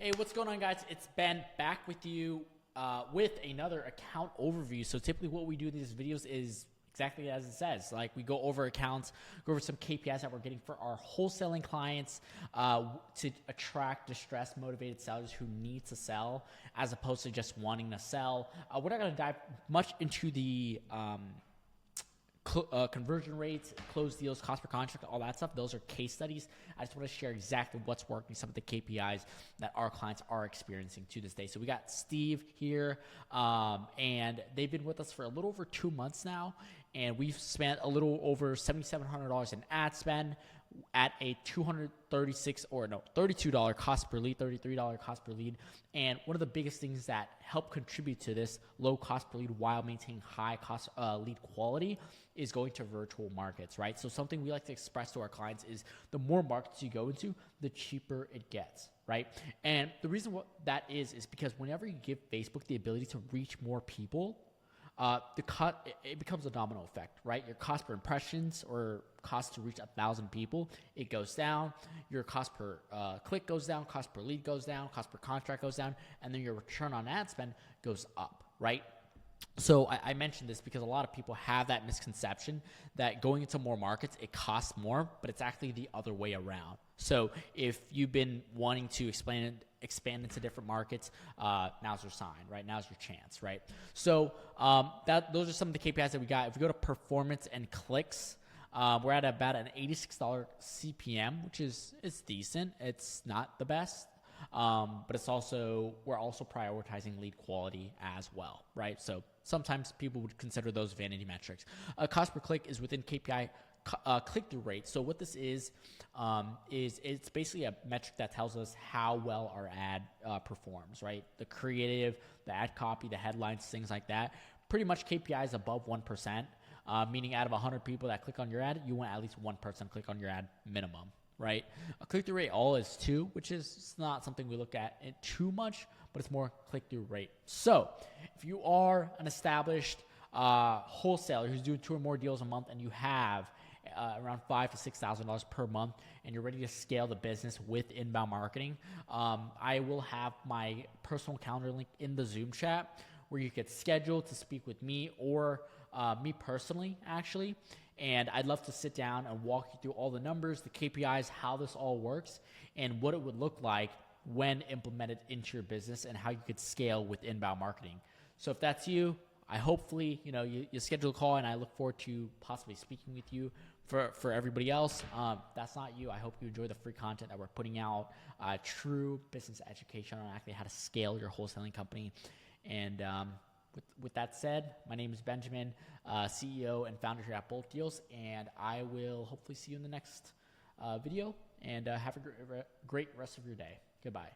Hey, what's going on, guys? It's Ben back with you with another account overview. So typically what we do in these videos is exactly as it says. Like, we go over accounts, go over some KPIs that we're getting for our wholesaling clients to attract distressed, motivated sellers who need to sell as opposed to just wanting to sell. We're not going to dive much into the conversion rates, closed deals, cost per contract, all that stuff. Those are case studies. I just want to share exactly what's working, some of the KPIs that our clients are experiencing to this day. So we got Steve here, and they've been with us for a little over 2 months now, and we've spent a little over $7,700 in ad spend at a $32 cost per lead, $33 cost per lead. And one of the biggest things that help contribute to this low cost per lead while maintaining high cost lead quality is going to virtual markets, right? So something we like to express to our clients is the more markets you go into, the cheaper it gets, right? And the reason what that is because whenever you give Facebook the ability to reach more people, it becomes a domino effect, right? Your cost per impressions or cost to reach 1,000 people, it goes down. Your cost per click goes down, cost per lead goes down, cost per contract goes down, and then your return on ad spend goes up, right? So I mentioned this because a lot of people have that misconception that going into more markets, it costs more, but it's actually the other way around. So if you've been wanting to expand into different markets, now's your sign, right? Now's your chance, right? So those are some of the KPIs that we got. If we go to performance and clicks, we're at about an $86 CPM, which is decent. It's not the best. But we're also prioritizing lead quality as well, right? So sometimes people would consider those vanity metrics. Cost per click is within KPI click-through rate. So what this is it's basically a metric that tells us how well our ad performs, right? The creative, the ad copy, the headlines, things like that. Pretty much KPI is above 1%, meaning out of 100 people that click on your ad, you want at least one person click on your ad minimum, right? A click-through rate all is 2, which is not something we look at too much, but it's more click-through rate. So if you are an established wholesaler who's doing 2 or more deals a month and you have around $5,000 to $6,000 per month and you're ready to scale the business with inbound marketing, I will have my personal calendar link in the Zoom chat where you could schedule to speak with me or me personally, actually. And I'd love to sit down and walk you through all the numbers, the KPIs, how this all works, and what it would look like when implemented into your business and how you could scale with inbound marketing. So if that's you, I hopefully, you schedule a call, and I look forward to possibly speaking with you. For everybody else, that's not you. I hope you enjoy the free content that we're putting out, true business education on actually how to scale your wholesaling company. And with that said, my name is Benjamin, CEO and founder here at Bulk Deals, and I will hopefully see you in the next video, and have a great rest of your day. Goodbye.